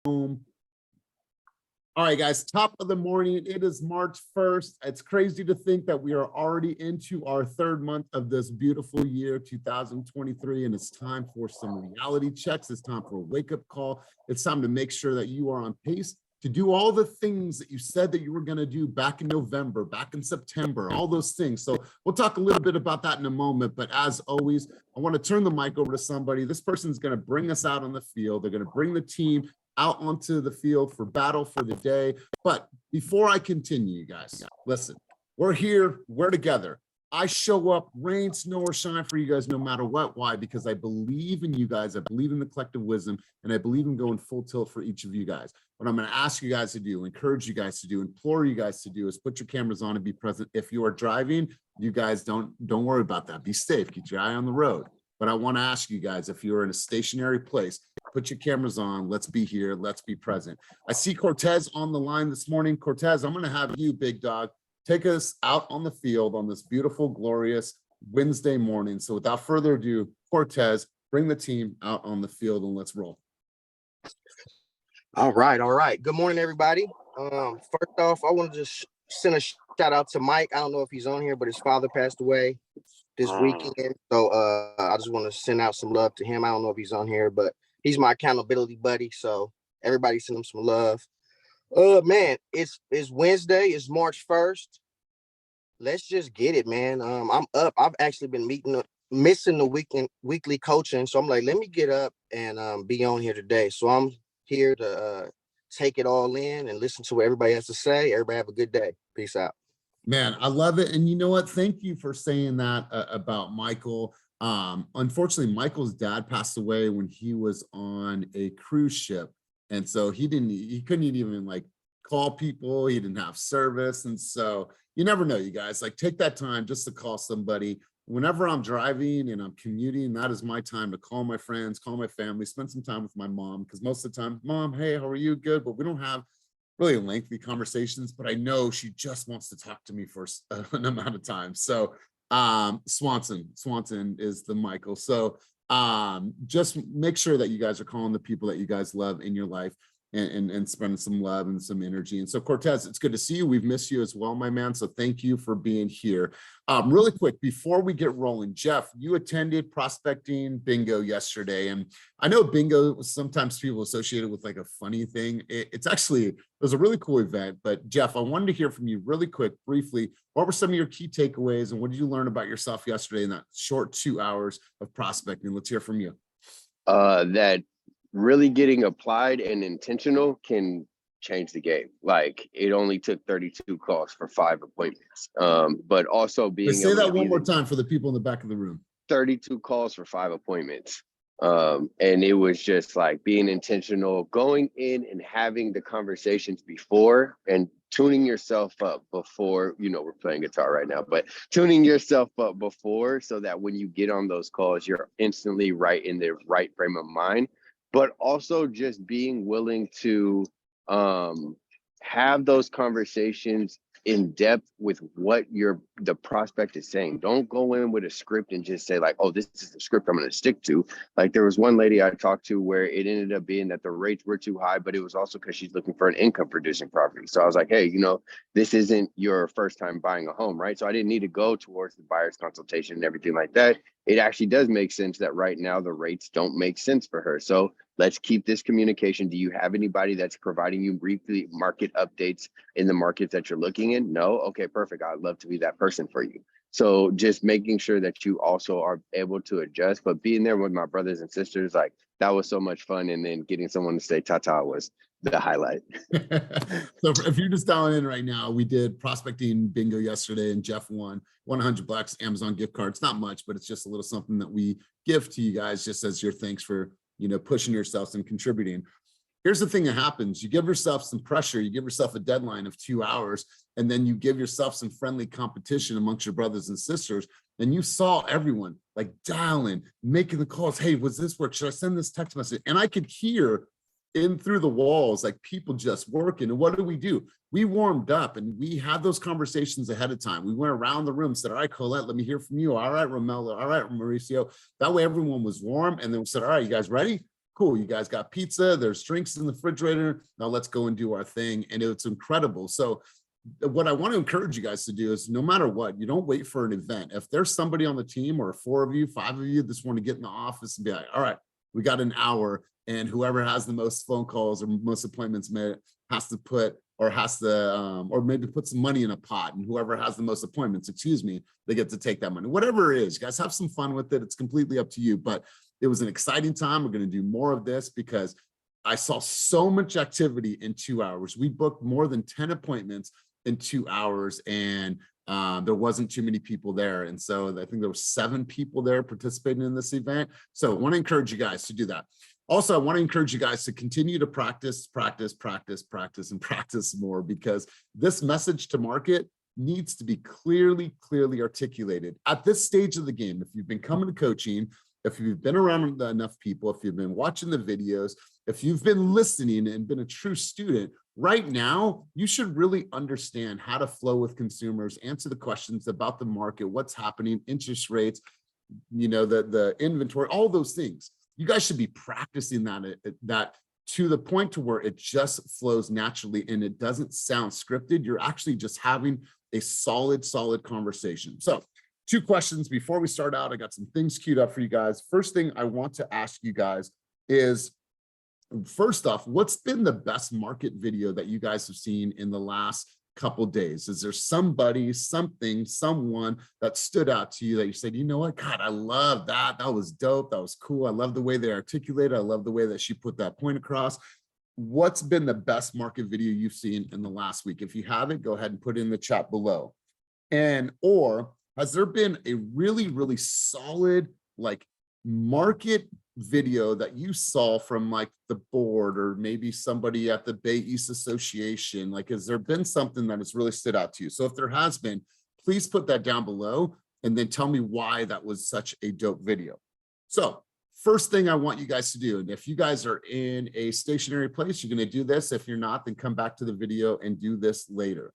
home. All right, guys, top of the morning. It is March 1st. It's crazy to think that we are already into our third month of this beautiful year, 2023, and it's time for some reality checks. It's time for a wake-up call. It's time to make sure that you are on pace to do all the things that you said that you were going to do back in November, back in September, all those things. So we'll talk a little bit about that in a moment. But as always, I want to turn the mic over to somebody. This person's going to bring us out on the field. They're going to bring the team out onto the field for battle for the day. But before I continue, you guys, listen, we're here, we're together. I show up, rain, snow, or shine for you guys no matter what. Why? Because I believe in you guys. I believe in the collective wisdom, and I believe in going full tilt for each of you guys. What I'm going to ask you guys to do, encourage you guys to do, implore you guys to do is put your cameras on and be present. If you are driving, you guys don't worry about that. Be safe. Keep your eye on the road. But I want to ask you guys, if you're in a stationary place, put your cameras on. Let's be here. Let's be present. I see Cortez on the line this morning. Cortez, I'm going to have you, big dog, take us out on the field on this beautiful, glorious Wednesday morning. So without further ado, Cortez, bring the team out on the field and let's roll. All right. Good morning, everybody. First off, I want to just send a shout out to Mike. I don't know if he's on here, but his father passed away this weekend. So I just want to send out some love to him. I don't know if he's on here, but he's my accountability buddy. So everybody send him some love. Man, it's Wednesday. It's March 1st. Let's just get it, man. I'm up. I've actually been missing the weekly coaching. So I'm like, let me get up and be on here today. So I'm here to take it all in and listen to what everybody has to say. Everybody have a good day. Peace out. Man, I love it. And you know what? Thank you for saying that about Michael. Unfortunately, Michael's dad passed away when he was on a cruise ship. And so he couldn't even like call people. He didn't have service. And so you never know, you guys, like take that time just to call somebody. Whenever I'm driving and I'm commuting, that is my time to call my friends, call my family, spend some time with my mom. Because most of the time, Mom, hey, how are you? Good. But we don't have really lengthy conversations, but I know she just wants to talk to me for an amount of time. So Swanson is the Michael. So just make sure that you guys are calling the people that you guys love in your life and spending some love and some energy. And so Cortez, it's good to see you. We've missed you as well, my man. So thank you for being here. Really quick, before we get rolling, Jeff, you attended prospecting bingo yesterday. And I know bingo was sometimes people associated with like a funny thing. It was a really cool event. But Jeff, I wanted to hear from you really quick, briefly. What were some of your key takeaways and what did you learn about yourself yesterday in that short 2 hours of prospecting? Let's hear from you. That really getting applied and intentional can change the game. Like it only took 32 calls for 5 appointments. But also being say that one more time for the people in the back of the room. 32 calls for 5 appointments. And it was just like being intentional, going in and having the conversations before and tuning yourself up before, we're playing guitar right now, but tuning yourself up before so that when you get on those calls, you're instantly right in the right frame of mind. But also just being willing to have those conversations in depth with what the prospect is saying. Don't go in with a script and just say like, oh, this is the script I'm going to stick to. Like there was one lady I talked to where it ended up being that the rates were too high, but it was also because she's looking for an income producing property. So I was like, hey, this isn't your first time buying a home, right? So I didn't need to go towards the buyer's consultation and everything like that. It actually does make sense that right now the rates don't make sense for her. So let's keep this communication. Do you have anybody that's providing you briefly market updates in the markets that you're looking in? No? Okay, perfect. I'd love to be that person for you. So just making sure that you also are able to adjust, but being there with my brothers and sisters, like that was so much fun. And then getting someone to say ta-ta was the highlight. So if you're just dialing in right now, we did prospecting bingo yesterday and Jeff won $100 Amazon gift card. It's not much, but it's just a little something that we give to you guys just as your thanks for, pushing yourselves and contributing. Here's the thing that happens. You give yourself some pressure. You give yourself a deadline of 2 hours, and then you give yourself some friendly competition amongst your brothers and sisters. And you saw everyone like dialing, making the calls. Hey, was this work? Should I send this text message? And I could hear in through the walls, like people just working. And what do? We warmed up and we had those conversations ahead of time. We went around the room, said, all right, Colette, let me hear from you. All right, Romello. All right, Mauricio. That way everyone was warm. And then we said, all right, you guys ready? cool, you guys got pizza, there's drinks in the refrigerator. Now let's go and do our thing. And it's incredible. So what I want to encourage you guys to do is no matter what, you don't wait for an event. If there's somebody on the team or 4 of you, 5 of you that just want to get in the office and be like, all right, we got an hour, and whoever has the most phone calls or most appointments made has to put, or maybe put some money in a pot, and whoever has the most appointments, they get to take that money. Whatever it is, you guys have some fun with it. It's completely up to you, but it was an exciting time. We're going to do more of this because I saw so much activity in 2 hours. We booked more than 10 appointments in 2 hours, and there wasn't too many people there. And so I think there were 7 people there participating in this event. So I want to encourage you guys to do that. Also, I want to encourage you guys to continue to practice more, because this message to market needs to be clearly articulated. At this stage of the game, if you've been coming to coaching, if you've been around enough people, if you've been watching the videos, if you've been listening and been a true student, right now, you should really understand how to flow with consumers, answer the questions about the market, what's happening, interest rates, the inventory, all those things. You guys should be practicing that to the point to where it just flows naturally and it doesn't sound scripted. You're actually just having a solid conversation. So 2 questions before we start out. I got some things queued up for you guys. First thing I want to ask you guys is, first off, what's been the best market video that you guys have seen in the last couple days? Is there somebody, something, someone that stood out to you that you said, you know what, God, I love that. That was dope. That was cool. I love the way they articulated. I love the way that she put that point across. What's been the best market video you've seen in the last week? If you haven't, go ahead and put it in the chat below. Or has there been a really solid market video that you saw from the board, or maybe somebody at the Bay East Association? Has there been something that has really stood out to you? So if there has been, please put that down below and then tell me why that was such a dope video. So first thing I want you guys to do, and if you guys are in a stationary place, you're going to do this. If you're not, then come back to the video and do this later.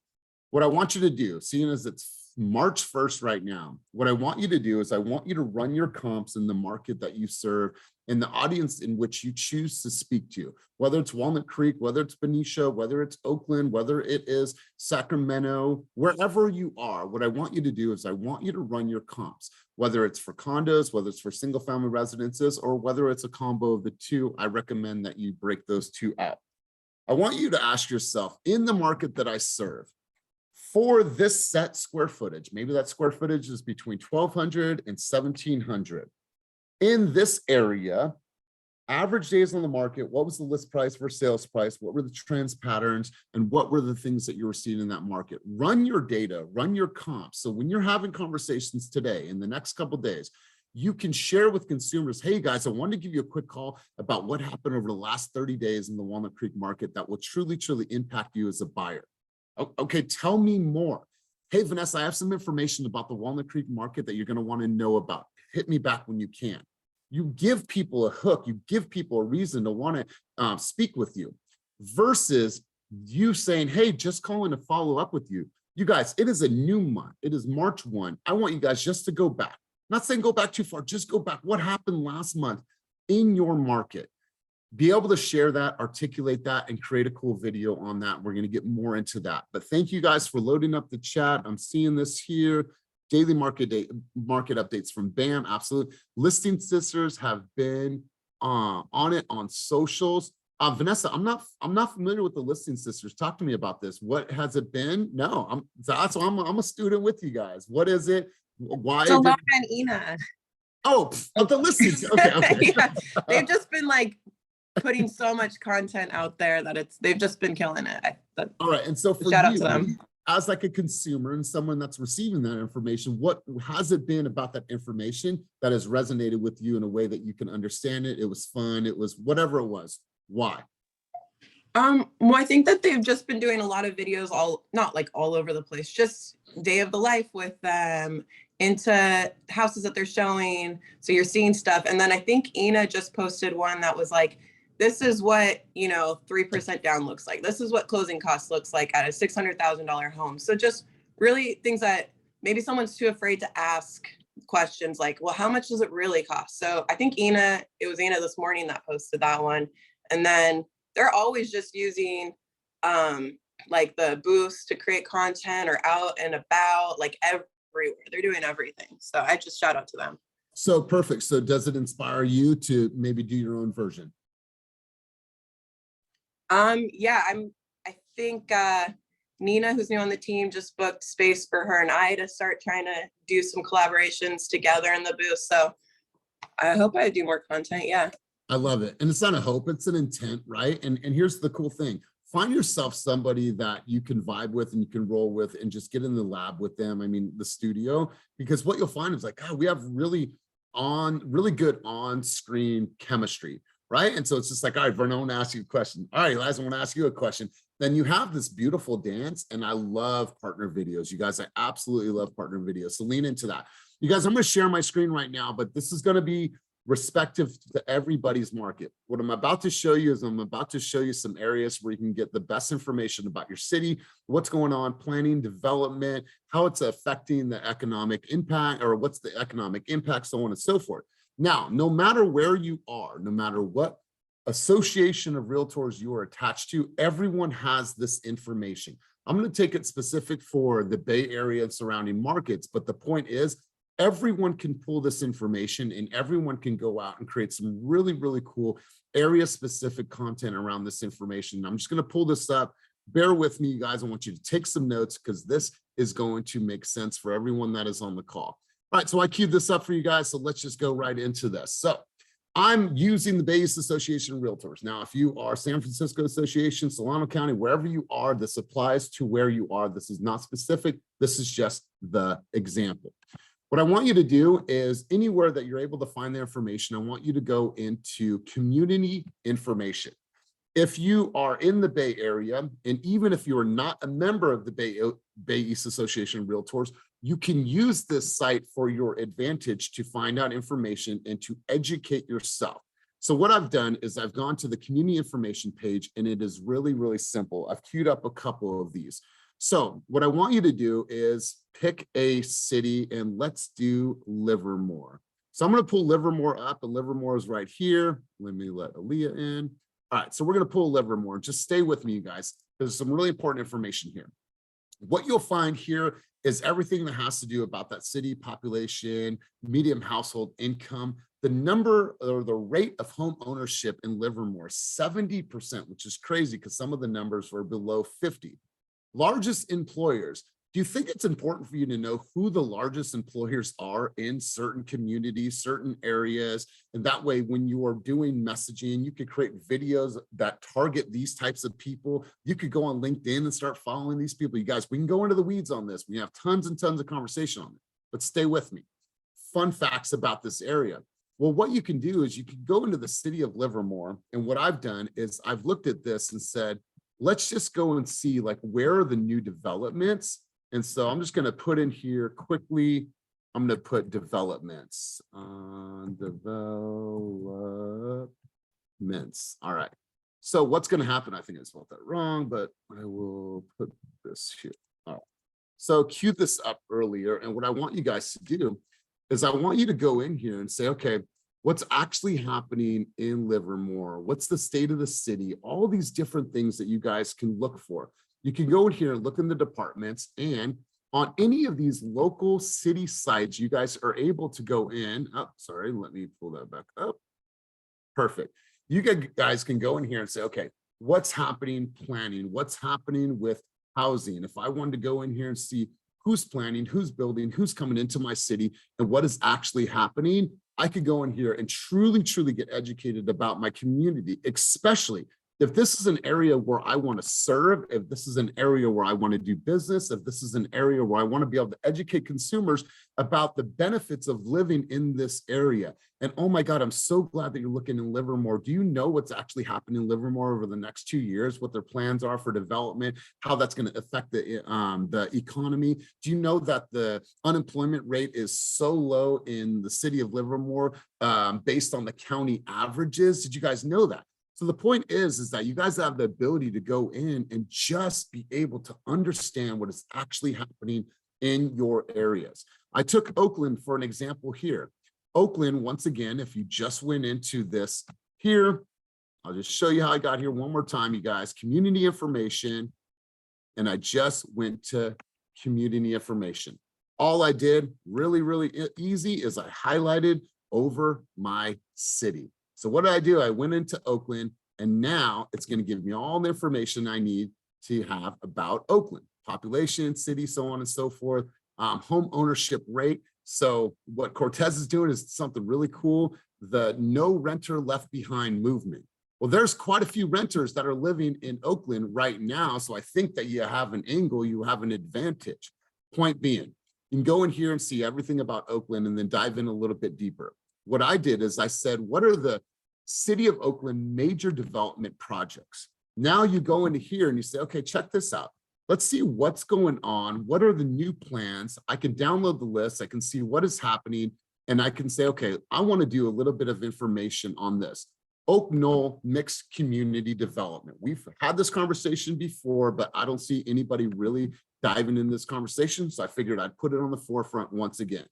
What I want you to do, seeing as it's March 1st right now, what I want you to do is I want you to run your comps in the market that you serve and the audience in which you choose to speak to, whether it's Walnut Creek, whether it's Benicia, whether it's Oakland, whether it is Sacramento, wherever you are. What I want you to do is I want you to run your comps, whether it's for condos, whether it's for single family residences, or whether it's a combo of the two. I recommend that you break those 2 out. I want you to ask yourself, in the market that I serve, for this set square footage, maybe that square footage is between 1,200 and 1,700. In this area, average days on the market, what was the list price versus sales price? What were the trends patterns? And what were the things that you were seeing in that market? Run your data, run your comps. So when you're having conversations today, in the next couple of days, you can share with consumers, hey guys, I wanted to give you a quick call about what happened over the last 30 days in the Walnut Creek market that will truly impact you as a buyer. Okay, tell me more. Hey, Vanessa, I have some information about the Walnut Creek market that you're going to want to know about. Hit me back when you can. You give people a hook. You give people a reason to want to speak with you, versus you saying, hey, just calling to follow up with you. You guys, it is a new month. It is March 1. I want you guys just to go back. Not saying go back too far, just go back. What happened last month in your market? Be able to share that, articulate that, and create a cool video on that. We're going to get more into that. But thank you guys for loading up the chat. I'm seeing this here. Daily market updates from BAM. Absolutely. Listing Sisters have been on it on socials. Vanessa, I'm not familiar with the Listing Sisters. Talk to me about this. What has it been? No, I'm a student with you guys. What is it? Why? So Laura and Ina. Oh, the listings. Okay. Yeah, they've just been putting so much content out there that they've just been killing it. All right. And so for shout out you, to them. As a consumer and someone that's receiving that information, what has it been about that information that has resonated with you in a way that you can understand it? It was fun. It was whatever it was. Why? Well, I think that they've just been doing a lot of videos, not all over the place, just day of the life with them, into houses that they're showing. So you're seeing stuff. And then I think Ina just posted one that was this is what, 3% down looks like. This is what closing costs looks like at a $600,000 home. So just really things that maybe someone's too afraid to ask questions like, well, how much does it really cost? So I think it was Ina this morning that posted that one. And then they're always just using like the booths to create content or out and about, like everywhere. They're doing everything. So I just shout out to them. So perfect. So does it inspire you to maybe do your own version? Yeah, I think Nina, who's new on the team, just booked space for her and I to start trying to do some collaborations together in the booth. So I hope I do more content. Yeah. I love it. And it's not a hope, it's an intent, right? And here's the cool thing. Find yourself somebody that you can vibe with and you can roll with and just get in the lab with them. I mean, the studio, because what you'll find is like, God, we have really good on-screen chemistry, right? And so it's just like, all right, Vernon, I want to ask you a question. All right, Elias, I want to ask you a question. Then you have this beautiful dance, and I love partner videos. You guys, I absolutely love partner videos. So lean into that. You guys, I'm going to share my screen right now, but this is going to be respective to everybody's market. What I'm about to show you is I'm about to show you some areas where you can get the best information about your city, what's going on, planning, development, how it's affecting the economic impact, or what's the economic impact, so on and so forth. Now, no matter where you are, no matter what association of realtors you are attached to, everyone has this information. I'm going to take it specific for the Bay Area and surrounding markets, but the point is, everyone can pull this information and everyone can go out and create some really, really cool area specific content around this information. I'm just going to pull this up. Bear with me, you guys. I want you to take some notes because this is going to make sense for everyone that is on the call. All right, so I queued this up for you guys. So let's just go right into this. So I'm using the Bay East Association of Realtors. Now, if you are San Francisco Association, Solano County, wherever you are, this applies to where you are. This is not specific. This is just the example. What I want you to do is anywhere that you're able to find the information, I want you to go into community information. If you are in the Bay Area, and even if you are not a member of the Bay East Association of Realtors, you can use this site for your advantage to find out information and to educate yourself. So what I've done is I've gone to the community information page, and it is really, really simple. I've queued up a couple of these. So what I want you to do is pick a city, and let's do Livermore. So I'm going to pull Livermore up, and Livermore is right here. Let me let Aaliyah in. All right, so we're going to pull Livermore. Just stay with me, you guys. There's some really important information here. What you'll find here is everything that has to do about that city, population, median household income, the number or the rate of home ownership in Livermore, 70%, which is crazy because some of the numbers were below 50. Largest employers. Do you think it's important for you to know who the largest employers are in certain communities, certain areas? And that way, when you are doing messaging, you could create videos that target these types of people. You could go on LinkedIn and start following these people. You guys, we can go into the weeds on this. We have tons and tons of conversation on it, but stay with me. Fun facts about this area. Well, what you can do is you can go into the city of Livermore. And what I've done is I've looked at this and said, let's just go and see like where are the new developments. And so I'm just going to put in here quickly. I'm going to put developments. Developments. All right. So what's going to happen? I think I spelled that wrong, but I will put this here. All right. So cue this up earlier. And what I want you guys to do is I want you to go in here and say, okay, what's actually happening in Livermore? What's the state of the city? All these different things that you guys can look for. You can go in here and look in the departments, and on any of these local city sites, you guys are able to go in. Oh, sorry, let me pull that back up. Perfect. You guys can go in here and say, okay, what's happening planning? What's happening with housing? If I wanted to go in here and see who's planning, who's building, who's coming into my city, and what is actually happening, I could go in here and truly, truly get educated about my community, especially if this is an area where I want to serve, if this is an area where I want to do business, if this is an area where I want to be able to educate consumers about the benefits of living in this area. And oh my God, I'm so glad that you're looking in Livermore. Do you know what's actually happening in Livermore over the next 2 years, what their plans are for development, how that's going to affect the economy? Do you know that the unemployment rate is so low in the city of Livermore based on the county averages? Did you guys know that? So the point is that you guys have the ability to go in and just be able to understand what is actually happening in your areas. I took Oakland for an example here. Oakland, once again, if you just went into this here, I'll just show you how I got here one more time, you guys. Community information, and I just went to community information. All I did, really, really easy, is I highlighted over my city. So what did I do? I went into Oakland, and now it's going to give me all the information I need to have about Oakland: population, city, so on and so forth, home ownership rate. So what Cortez is doing is something really cool: the no renter left behind movement. Well, there's quite a few renters that are living in Oakland right now. So I think that you have an angle, you have an advantage. Point being, you can go in here and see everything about Oakland and then dive in a little bit deeper. What I did is I said, what are the City of Oakland major development projects? Now you go into here and you say, okay, check this out. Let's see what's going on. What are the new plans? I can download the list. I can see what is happening. And I can say, okay, I want to do a little bit of information on this. Oak Knoll Mixed Community Development. We've had this conversation before, but I don't see anybody really diving in this conversation. So I figured I'd put it on the forefront once again.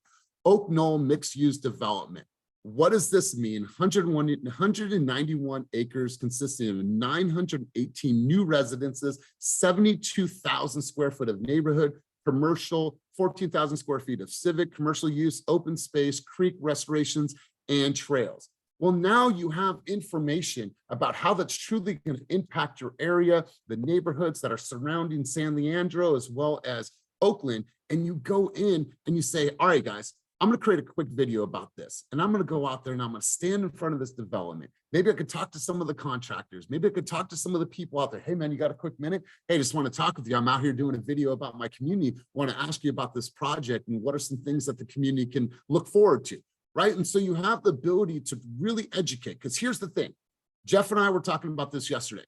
Oak Knoll Mixed Use Development. What does this mean? 191 acres consisting of 918 new residences, 72,000 square foot of neighborhood, commercial, 14,000 square feet of civic, commercial use, open space, creek restorations, and trails. Well, now you have information about how that's truly going to impact your area, the neighborhoods that are surrounding San Leandro, as well as Oakland. And you go in and you say, all right, guys, I'm going to create a quick video about this. And I'm going to go out there and I'm going to stand in front of this development. Maybe I could talk to some of the contractors. Maybe I could talk to some of the people out there. Hey, man, you got a quick minute? Hey, just want to talk with you. I'm out here doing a video about my community. Want to ask you about this project and what are some things that the community can look forward to. Right. And so you have the ability to really educate, because here's the thing. Jeff and I were talking about this yesterday.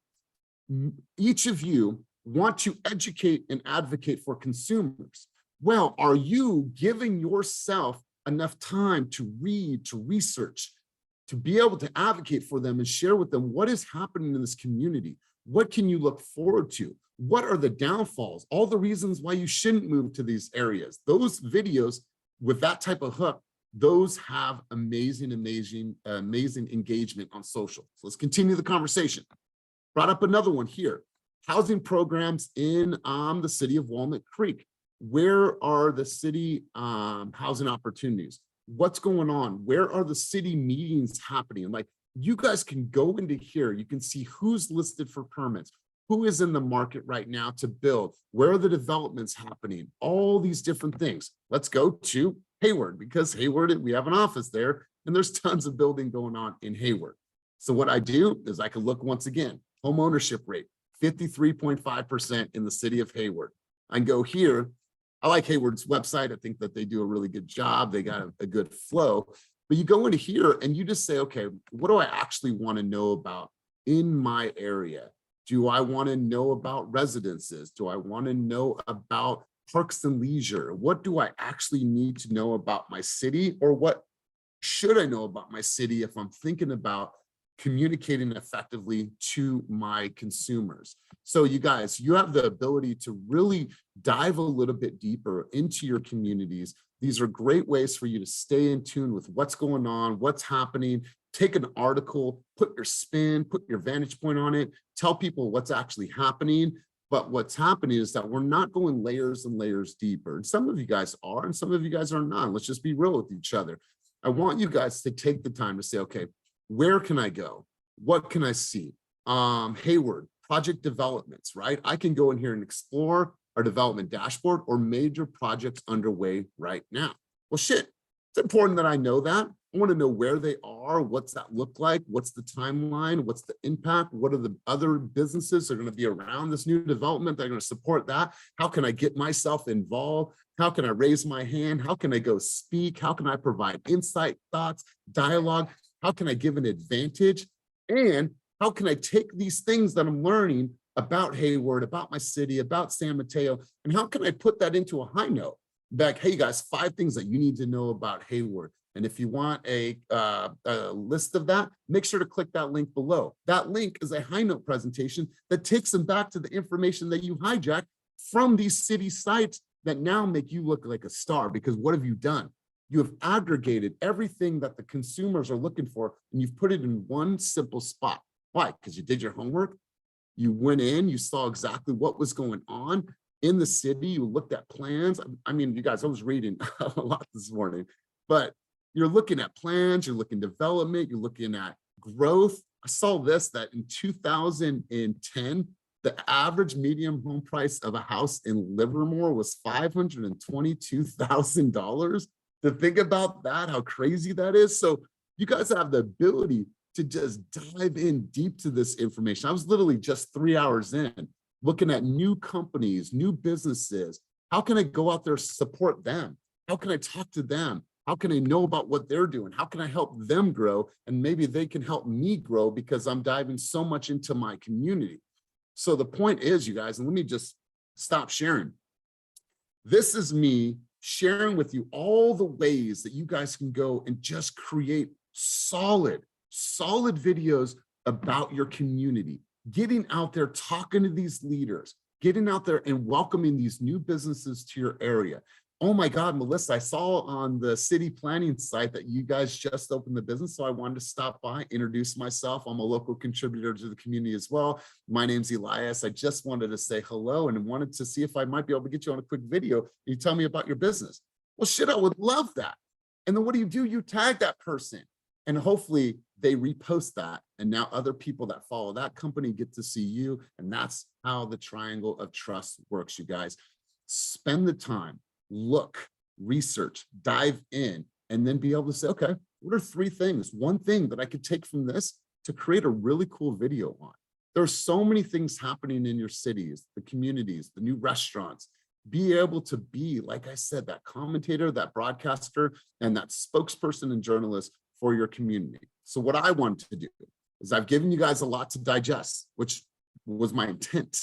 Each of you want to educate and advocate for consumers. Well, are you giving yourself enough time to read, to research, to be able to advocate for them and share with them what is happening in this community? What can you look forward to? What are the downfalls? All the reasons why you shouldn't move to these areas. Those videos with that type of hook, those have amazing engagement on social. So let's continue the conversation. Brought up another one here. Housing programs in the city of Walnut Creek. Where are the city housing opportunities? What's going on? Where are the city meetings happening? Like, you guys can go into here. You can see who's listed for permits, who is in the market right now to build, where are the developments happening, all these different things. Let's go to Hayward, because Hayward, we have an office there and there's tons of building going on in Hayward. So what I do is I can look once again, home ownership rate, 53.5% in the city of Hayward. I can go here. I like Hayward's website. I think that they do a really good job. They got a good flow, but you go into here and you just say, okay, what do I actually want to know about in my area? Do I want to know about residences? Do I want to know about parks and leisure? What do I actually need to know about my city? Or what should I know about my city if I'm thinking about communicating effectively to my consumers? So you guys, you have the ability to really dive a little bit deeper into your communities. These are great ways for you to stay in tune with what's going on, what's happening. Take an article, put your spin, put your vantage point on it, tell people what's actually happening. But what's happening is that we're not going layers and layers deeper. And some of you guys are, and some of you guys are not. Let's just be real with each other. I want you guys to take the time to say, okay, where can I go? What can I see? Hayward, project developments, right? I can go in here and explore our development dashboard or major projects underway right now. Well, shit, it's important that I know that. I want to know where they are. What's that look like? What's the timeline? What's the impact? What are the other businesses that are going to be around this new development that are going to support that? How can I get myself involved? How can I raise my hand? How can I go speak? How can I provide insight, thoughts, dialogue? How can I give an advantage? And how can I take these things that I'm learning about Hayward, about my city, about San Mateo, and how can I put that into a high note? Like, hey guys, 5 things that you need to know about Hayward. And if you want a list of that, make sure to click that link below. That link is a high note presentation that takes them back to the information that you hijacked from these city sites that now make you look like a star. Because what have you done? You have aggregated everything that the consumers are looking for, and you've put it in one simple spot. Why? Because you did your homework. You went in, you saw exactly what was going on in the city. You looked at plans. I mean, you guys, I was reading a lot this morning, but you're looking at plans, you're looking at development, you're looking at growth. I saw this, that in 2010, the average median home price of a house in Livermore was $522,000. To think about that, how crazy that is. So you guys have the ability to just dive in deep to this information. I was literally just 3 hours in, looking at new companies, new businesses. How can I go out there, support them? How can I talk to them? How can I know about what they're doing? How can I help them grow? And maybe they can help me grow because I'm diving so much into my community. So the point is, you guys, and let me just stop sharing. This is me sharing with you all the ways that you guys can go and just create solid videos about your community, getting out there, talking to these leaders, getting out there and welcoming these new businesses to your area. Oh my God, Melissa, I saw on the city planning site that you guys just opened the business. So I wanted to stop by, introduce myself. I'm a local contributor to the community as well. My name's Elias. I just wanted to say hello and wanted to see if I might be able to get you on a quick video. You tell me about your business. Well, shit, I would love that. And then what do? You tag that person and hopefully they repost that. And now other people that follow that company get to see you. And that's how the triangle of trust works, you guys. Spend the time. Look, research, dive in, and then be able to say, okay, what are 3 things, one thing that I could take from this to create a really cool video on? There are so many things happening in your cities, the communities, the new restaurants. Be able to be, like I said, that commentator, that broadcaster, and that spokesperson and journalist for your community. So what I want to do is I've given you guys a lot to digest, which was my intent.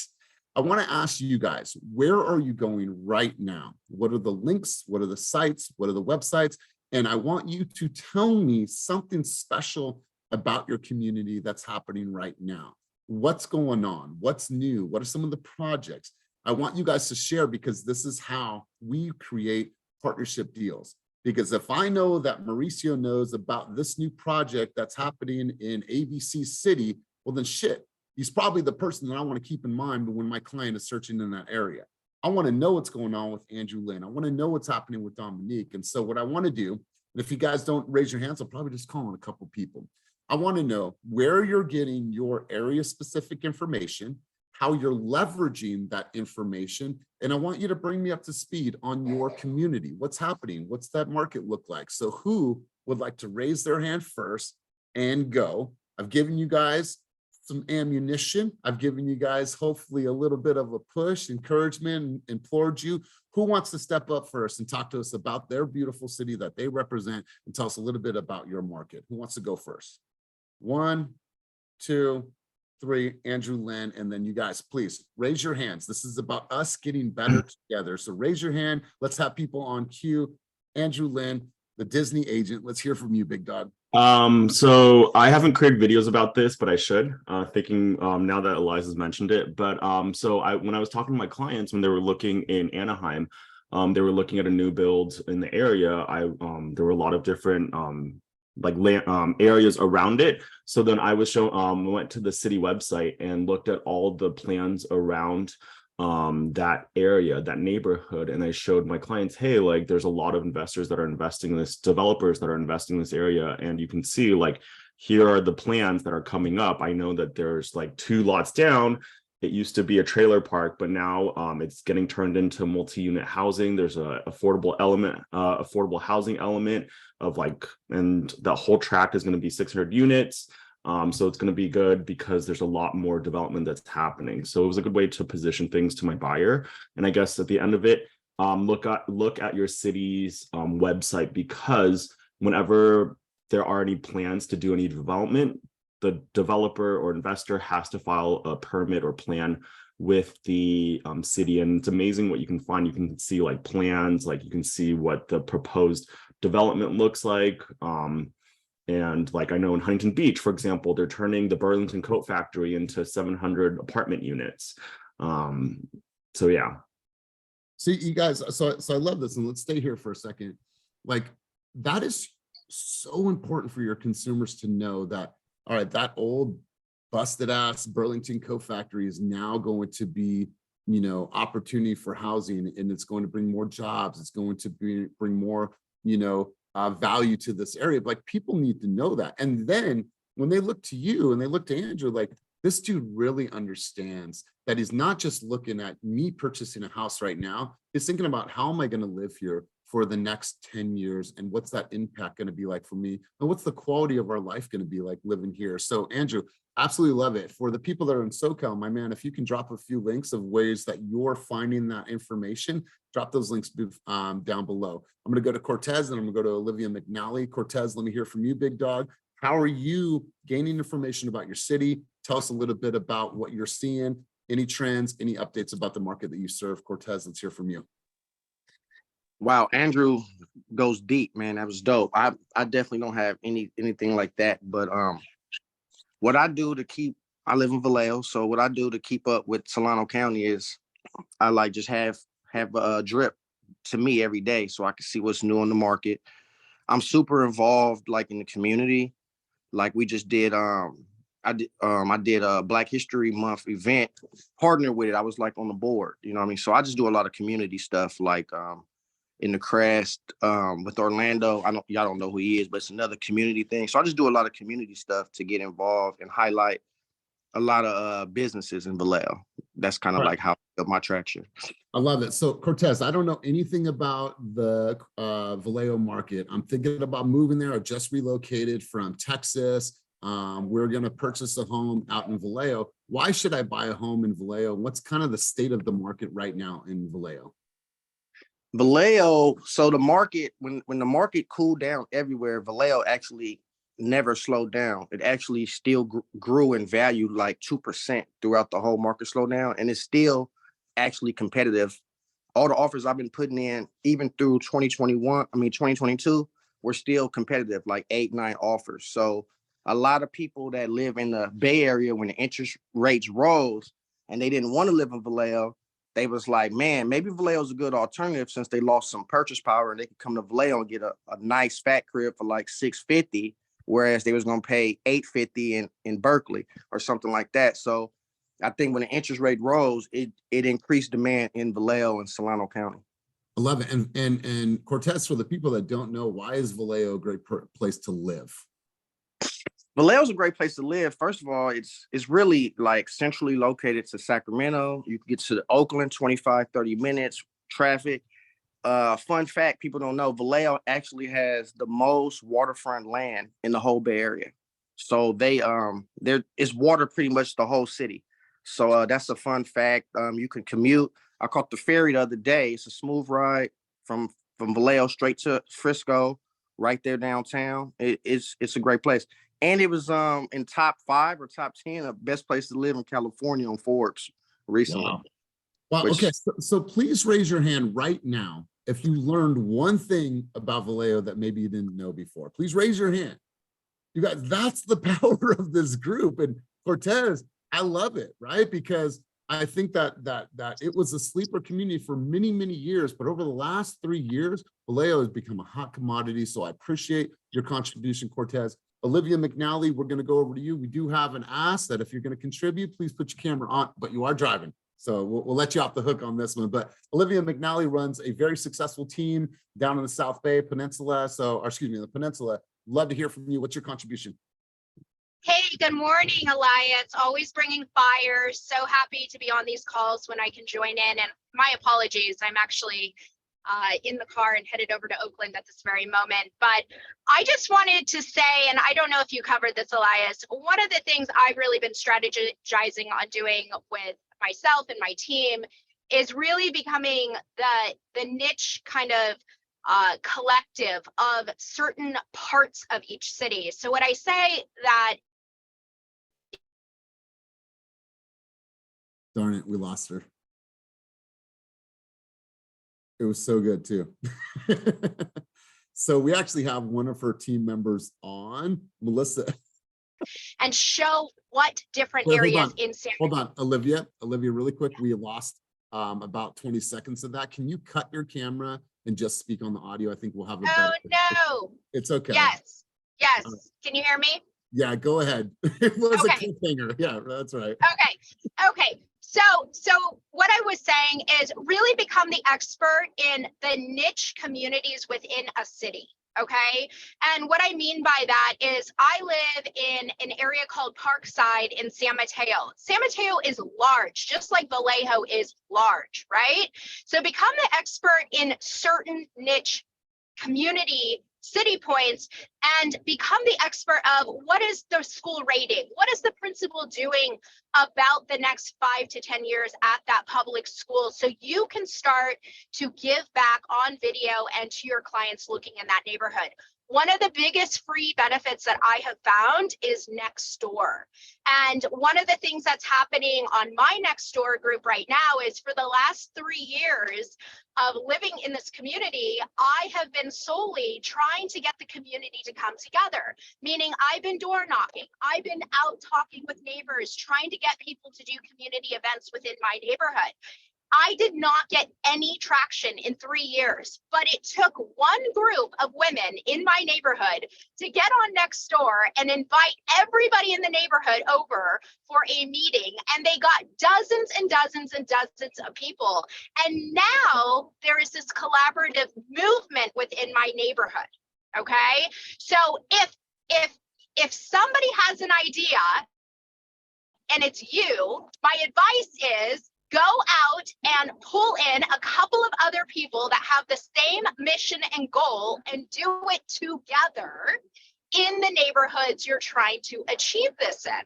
I want to ask you guys, where are you going right now? What are the links? What are the sites? What are the websites? And I want you to tell me something special about your community that's happening right now. What's going on? What's new? What are some of the projects? I want you guys to share because this is how we create partnership deals. Because if I know that Mauricio knows about this new project that's happening in ABC City, well then shit. He's probably the person that I want to keep in mind when my client is searching in that area. I want to know what's going on with Andrew Lynn. I want to know what's happening with Dominique. And so what I want to do, and if you guys don't raise your hands, I'll probably just call on a couple people. I want to know where you're getting your area specific information, how you're leveraging that information. And I want you to bring me up to speed on your community. What's happening? What's that market look like? So who would like to raise their hand first and go? I've given you guys some ammunition. I've given you guys hopefully a little bit of a push, encouragement, and implored you. Who wants to step up first and talk to us about their beautiful city that they represent and tell us a little bit about your market? Who wants to go first? 1, 2, 3, Andrew Lynn, and then you guys, please raise your hands. This is about us getting better together. So raise your hand. Let's have people on cue. Andrew Lynn, the Disney agent. Let's hear from you, big dog. So I haven't created videos about this, but I should, thinking now that Elias has mentioned it. But so when I was talking to my clients when they were looking in Anaheim, they were looking at a new build in the area. There were a lot of different areas around it. So then I was went to the city website and looked at all the plans around that area, that neighborhood, and I showed my clients, hey, like there's a lot of investors that are investing in this, developers that are investing in this area, and you can see like here are the plans that are coming up. I know that there's like 2 lots down. It used to be a trailer park, but now it's getting turned into multi-unit housing. There's a affordable housing element of and the whole tract is going to be 600 units. So it's going to be good because there's a lot more development that's happening. So it was a good way to position things to my buyer. And I guess at the end of it, look at your city's website, because whenever there are any plans to do any development, the developer or investor has to file a permit or plan with the city. And it's amazing what you can find. You can see like plans, like you can see what the proposed development looks like. And like I know in Huntington Beach, for example, they're turning the Burlington Coat Factory into 700 apartment units. So yeah. See, you guys, so I love this, and let's stay here for a second. Like, that is so important for your consumers to know that, all right, that old busted ass Burlington Coat Factory is now going to be, you know, opportunity for housing, and it's going to bring more jobs. It's going to bring more, you know, value to this area. Like, people need to know that. And then when they look to you and they look to Andrew, like, this dude really understands that he's not just looking at me purchasing a house right now. He's thinking about, how am I going to live here for the next 10 years? And what's that impact going to be like for me? And what's the quality of our life going to be like living here? So Andrew, absolutely love it. For the people that are in SoCal, my man, if you can drop a few links of ways that you're finding that information, drop those links down below. I'm going to go to Cortez and I'm going to go to Olivia McNally. Cortez, let me hear from you, big dog. How are you gaining information about your city? Tell us a little bit about what you're seeing, any trends, any updates about the market that you serve. Cortez, let's hear from you. Wow, Andrew goes deep, man. That was dope. I definitely don't have anything like that, but what I do to keep, I live in Vallejo, so what I do to keep up with Solano County is I like just have a drip to me every day so I can see what's new on the market. I'm super involved like in the community. Like we just did I did a Black History Month event, partnered with it. I was like on the board, you know what I mean? So I just do a lot of community stuff like in the Crest with Orlando. Y'all don't know who he is, but it's another community thing. So I just do a lot of community stuff to get involved and highlight a lot of businesses in Vallejo. That's kind of like how I built my traction. I love it. So Cortez, I don't know anything about the Vallejo market. I'm thinking about moving there. I just relocated from Texas. We're going to purchase a home out in Vallejo. Why should I buy a home in Vallejo? What's kind of the state of the market right now in Vallejo? Vallejo, so the market, when the market cooled down everywhere, Vallejo actually never slowed down. It actually still grew in value like 2% throughout the whole market slowdown, and it's still actually competitive. All the offers I've been putting in, even through 2022, were still competitive, like 8-9 offers. So a lot of people that live in the Bay Area, when the interest rates rose and they didn't want to live in Vallejo, they was like, man, maybe Vallejo's a good alternative since they lost some purchase power and they could come to Vallejo and get a nice fat crib for like $650, whereas they was going to pay $850 in Berkeley or something like that. So I think when the interest rate rose, it increased demand in Vallejo and Solano County. I love it. And Cortez, for the people that don't know, why is Vallejo a great place to live? Vallejo's a great place to live. First of all, it's really like centrally located to Sacramento. You can get to Oakland, 25, 30 minutes, traffic. Fun fact, people don't know, Vallejo actually has the most waterfront land in the whole Bay Area. So it's water pretty much the whole city. So that's a fun fact. You can commute. I caught the ferry the other day. It's a smooth ride from Vallejo straight to Frisco, right there downtown. It's a great place. And it was in top 5 or top 10 of best place to live in California on Forbes recently. Wow. Well, okay. So please raise your hand right now if you learned one thing about Vallejo that maybe you didn't know before. Please raise your hand. You guys, that's the power of this group. And Cortez, I love it, right? Because I think that it was a sleeper community for many, many years, but over the last 3 years, Vallejo has become a hot commodity. So I appreciate your contribution, Cortez. Olivia McNally, we're going to go over to you. We do have an ask that if you're going to contribute, please put your camera on, but you are driving. So we'll let you off the hook on this one. But Olivia McNally runs a very successful team down in the South Bay Peninsula. The Peninsula. Love to hear from you. What's your contribution? Hey, good morning, Elias. Always bringing fire. So happy to be on these calls when I can join in. And my apologies, I'm actually in the car and headed over to Oakland at this very moment. But I just wanted to say, and I don't know if you covered this, Elias, one of the things I've really been strategizing on doing with myself and my team is really becoming the niche kind of collective of certain parts of each city. So when I say that, Darn it, we lost her. It was so good too. So we actually have one of her team members on, Melissa. And show what different Wait, areas in San Hold on, Olivia, really quick. We lost about 20 seconds of that. Can you cut your camera and just speak on the audio? I think we'll have a Oh, better. no. It's okay. Yes. Yes. Uh, Can you hear me? Yeah, go ahead. It was Okay. a cliffhanger. Yeah, that's right. Okay. So what I was saying is really become the expert in the niche communities within a city. Okay. And what I mean by that is I live in an area called Parkside in San Mateo. San Mateo is large, just like Vallejo is large, right? So become the expert in certain niche community city points and become the expert of what is the school rating? What is the principal doing about the next 5 to 10 years at that public school? So you can start to give back on video and to your clients looking in that neighborhood. One of the biggest free benefits that I have found is Nextdoor. And one of the things that's happening on my Nextdoor group right now is for the last 3 years of living in this community, I have been solely trying to get the community to come together, meaning I've been door knocking. I've been out talking with neighbors, trying to get people to do community events within my neighborhood. I did not get any traction in 3 years, but it took one group of women in my neighborhood to get on Nextdoor and invite everybody in the neighborhood over for a meeting. And they got dozens and dozens and dozens of people. And now there is this collaborative movement within my neighborhood. Okay. So if somebody has an idea and it's you, my advice is go out and pull in a couple of other people that have the same mission and goal and do it together in the neighborhoods you're trying to achieve this in.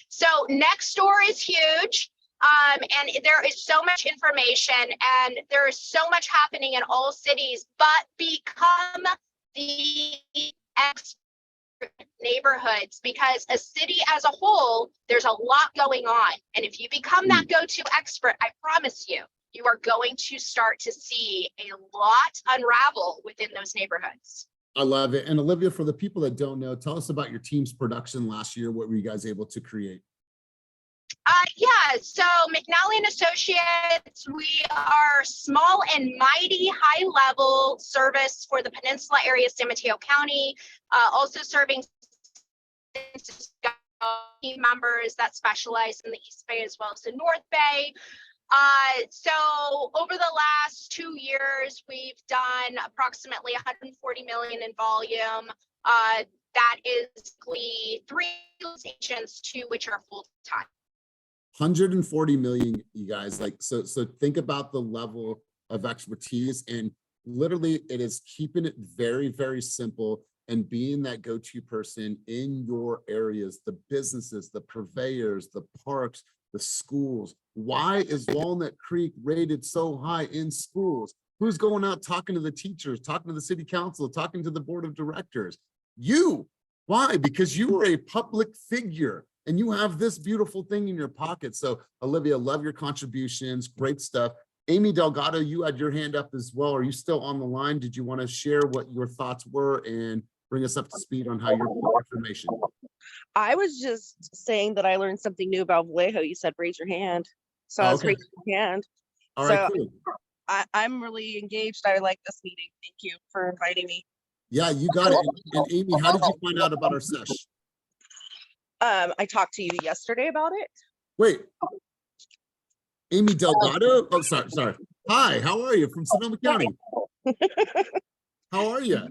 So Nextdoor is huge. And there is so much information and there is so much happening in all cities, but become the expert neighborhoods, because a city as a whole, there's a lot going on. And if you become that go-to expert, I promise you, you are going to start to see a lot unravel within those neighborhoods. I love it. And Olivia, for the people that don't know, tell us about your team's production last year. What were you guys able to create? Yeah, so McNally and Associates, we are small and mighty high level service for the Peninsula area, San Mateo County, also serving team members that specialize in the East Bay as well as the North Bay. So over the last 2 years, we've done approximately 140 million in volume. That is 3 agents, 2 which are full-time. 140 million, you guys, like, so think about the level of expertise, and literally it is keeping it very, very simple and being that go-to person in your areas, the businesses, the purveyors, the parks, the schools. Why is Walnut Creek rated so high in schools? Who's going out talking to the teachers, talking to the city council, talking to the board of directors? You. Why? Because you are a public figure and you have this beautiful thing in your pocket. So Olivia, love your contributions. Great stuff. Amy Delgado, you had your hand up as well. Are you still on the line? Did you want to share what your thoughts were and bring us up to speed on how your information? I was just saying that I learned something new about Vallejo. You said raise your hand. So I was raising my hand. All right, cool. I'm really engaged. I like this meeting. Thank you for inviting me. Yeah, you got it. And Amy, how did you find out about our sesh? I talked to you yesterday about it. Wait. Amy Delgado? Oh, sorry. Hi, how are you? From Sonoma County. How are you?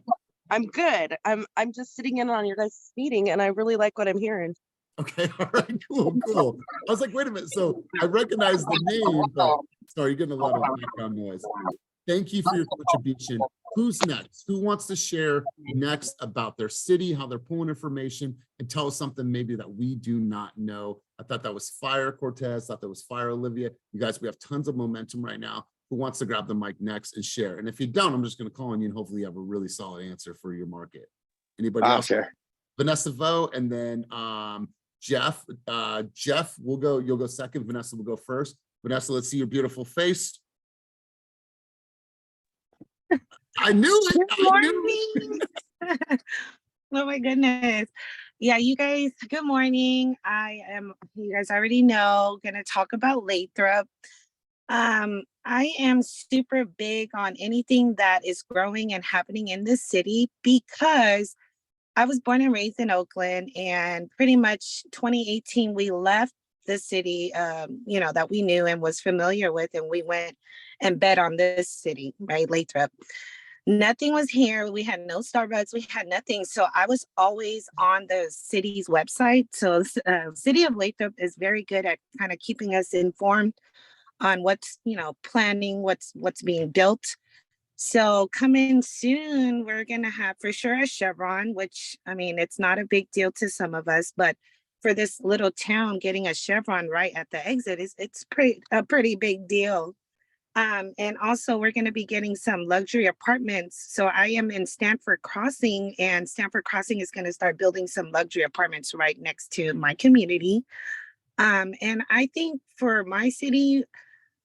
I'm good. I'm just sitting in on your guys' meeting and I really like what I'm hearing. Okay, all right, cool. I was like, wait a minute. So I recognize the name, but sorry, you're getting a lot of background noise. Thank you for your contribution. Who's next? Who wants to share next about their city, how they're pulling information, and tell us something maybe that we do not know? I thought that was fire, Cortez. I thought that was fire, Olivia. You guys, we have tons of momentum right now. Who wants to grab the mic next and share? And if you don't, I'm just going to call on you and hopefully you have a really solid answer for your market. Anybody else? Sure. Vanessa Vo, and then Jeff. Jeff, we'll go. You'll go second. Vanessa will go first. Vanessa, let's see your beautiful face. I knew it. Good morning. Oh my goodness. Yeah, you guys, good morning. I am, you guys already know, going to talk about Lathrop. I am super big on anything that is growing and happening in the city because I was born and raised in Oakland, and pretty much 2018 we left the city, that we knew and was familiar with, and we went and bet on this city, right, Lathrop. Nothing was here. We had no Starbucks. We had nothing. So I was always on the city's website. So City of Lathrop is very good at kind of keeping us informed on what's, planning, what's being built. So coming soon, we're gonna have for sure a Chevron, which I mean, it's not a big deal to some of us, but for this little town, getting a Chevron right at the exit is it's a pretty big deal. And also we're going to be getting some luxury apartments. So I am in Stanford Crossing, and Stanford Crossing is going to start building some luxury apartments right next to my community. And I think for my city,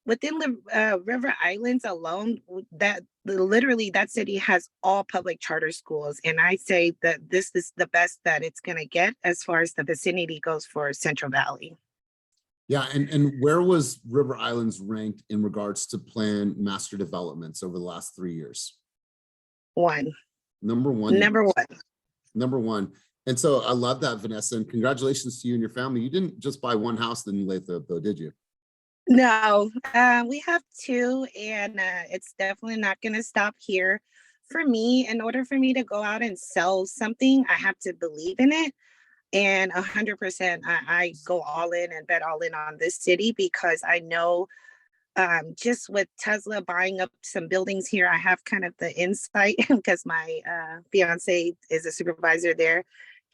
within the River Islands alone, that literally that city has all public charter schools. And I say that this is the best that it's going to get as far as the vicinity goes for Central Valley. Yeah, and where was River Islands ranked in regards to planned master developments over the last 3 years? One. Number one. Number one. Number one. And so I love that, Vanessa, and congratulations to you and your family. You didn't just buy one house in Lathrop, though, did you? No, we have two, and it's definitely not going to stop here. For me, in order for me to go out and sell something, I have to believe in it. And 100%, I go all in and bet all in on this city because I know just with Tesla buying up some buildings here, I have kind of the insight because my fiance is a supervisor there.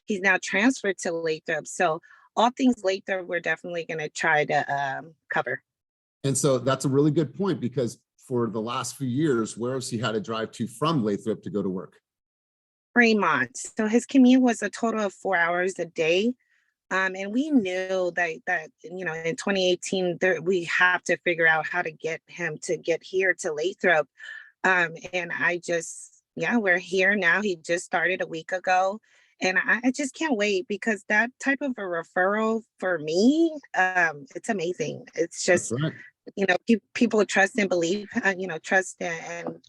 He's now transferred to Lathrop. So all things Lathrop, we're definitely going to try to cover. And so that's a really good point because for the last few years, where has he had to drive to from Lathrop to go to work? Fremont. So his commute was a total of 4 hours a day. And we knew that in 2018, we have to figure out how to get him to get here to Lathrop. And we're here now. He just started a week ago. And I just can't wait because that type of a referral for me, it's amazing. It's just, That's right. People trust and believe, trust and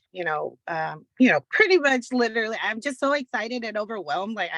pretty much literally, I'm just so excited and overwhelmed. Like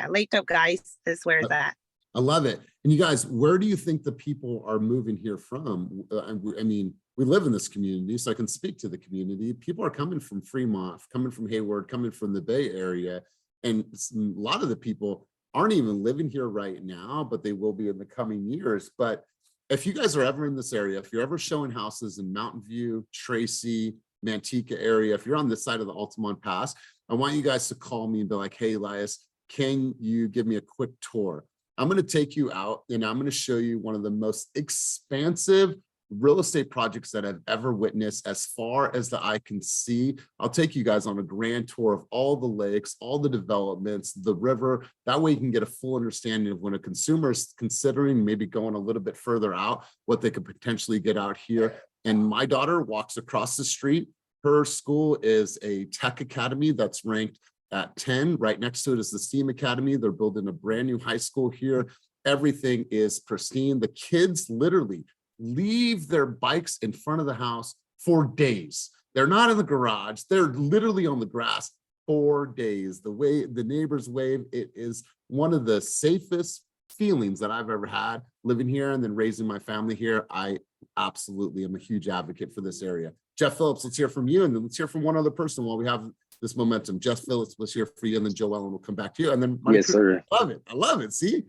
Lathrop guys is where it's at. I love it. And you guys, where do you think the people are moving here from? I mean, we live in this community, so I can speak to the community. People are coming from Fremont, coming from Hayward, coming from the Bay Area. And a lot of the people aren't even living here right now, but they will be in the coming years. But if you guys are ever in this area, if you're ever showing houses in Mountain View, Tracy, Manteca area, if you're on this side of the Altamont Pass, I want you guys to call me and be like, hey, Elias, can you give me a quick tour? I'm going to take you out and I'm going to show you one of the most expansive real estate projects that I've ever witnessed as far as the eye can see. I'll take you guys on a grand tour of all the lakes, all the developments, the river. That way you can get a full understanding of when a consumer is considering maybe going a little bit further out, what they could potentially get out here. And my daughter walks across the street. Her school is a tech academy that's ranked at 10. Right next to it is the STEAM Academy. They're building a brand new high school here. Everything is pristine. The kids literally leave their bikes in front of the house for days. They're not in the garage. They're literally on the grass 4 days. The way the neighbors wave, it is one of the safest feelings that I've ever had living here and then raising my family here. I absolutely am a huge advocate for this area. Jeff Phillips, let's hear from you. And then let's hear from one other person while we have this momentum. Jeff Phillips, let's hear for you. And then Joellen will come back to you. And then yes, sir. I love it. I love it. See,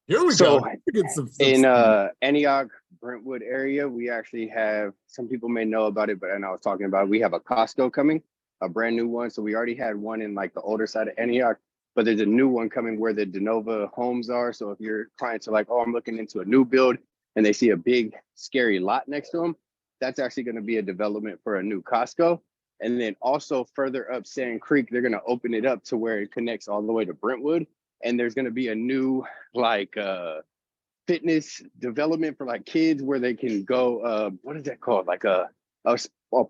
here we go. In Antioch, Brentwood area, we actually have, some people may know about it, but and I was talking about, we have a Costco coming, a brand new one. So we already had one in like the older side of Antioch, but there's a new one coming where the De Nova homes are. So if your clients are like, oh, I'm looking into a new build and they see a big scary lot next to them, that's actually going to be a development for a new Costco. And then also further up Sand Creek, they're going to open it up to where it connects all the way to Brentwood. And there's going to be a new like fitness development for like kids where they can go, what is that called? Like a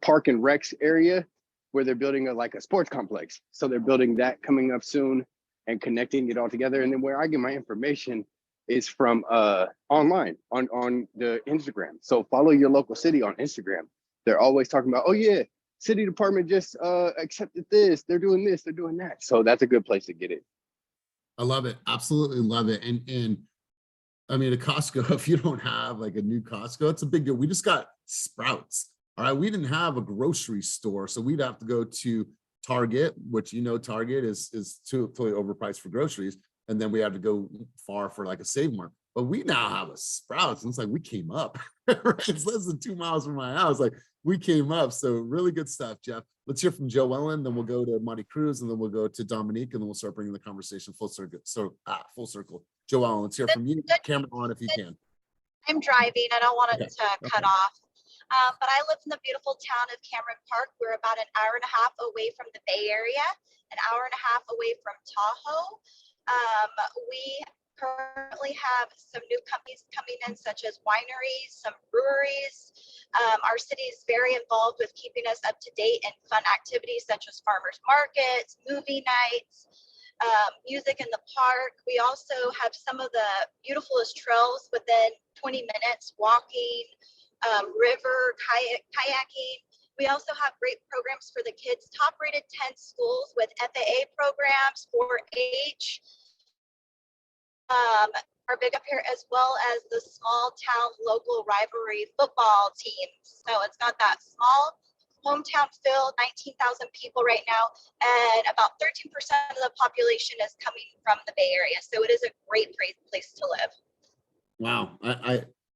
park and recs area where they're building a sports complex. So they're building that coming up soon and connecting it all together. And then where I get my information is from online on the Instagram. So follow your local city on Instagram. They're always talking about, oh yeah, city department just accepted this, they're doing this, they're doing that. So that's a good place to get it. I love it. Absolutely love it. And I mean, a Costco, if you don't have like a new Costco, it's a big deal. We just got Sprouts. All right. We didn't have a grocery store. So we'd have to go to Target, which, you know, Target is totally overpriced for groceries. And then we had to go far for like a Save Mart. But we now have a Sprouts. And it's like we came up. Right? It's less than 2 miles from my house. Like we came up. So really good stuff, Jeff. Let's hear from Joellen, then we'll go to Monty Cruz, and then we'll go to Dominique, and then we'll start bringing the conversation full circle. So full circle. Joellen, let's hear from you. Camera on if you can. I'm driving. I don't want it to cut Okay. off. But I live in the beautiful town of Cameron Park. We're about an hour and a half away from the Bay Area, an hour and a half away from Tahoe. We currently have some new companies coming in, such as wineries, some breweries. Our city is very involved with keeping us up to date in fun activities such as farmers markets, movie nights, music in the park. We also have some of the beautifulest trails within 20 minutes, walking, river, kayaking. We also have great programs for the kids, top rated 10 schools with FAA programs, 4-H, are big up here, as well as the small town local rivalry football teams. So it's got that small hometown feel, 19,000 people right now, and about 13% of the population is coming from the Bay Area. So it is a great place to live. Wow,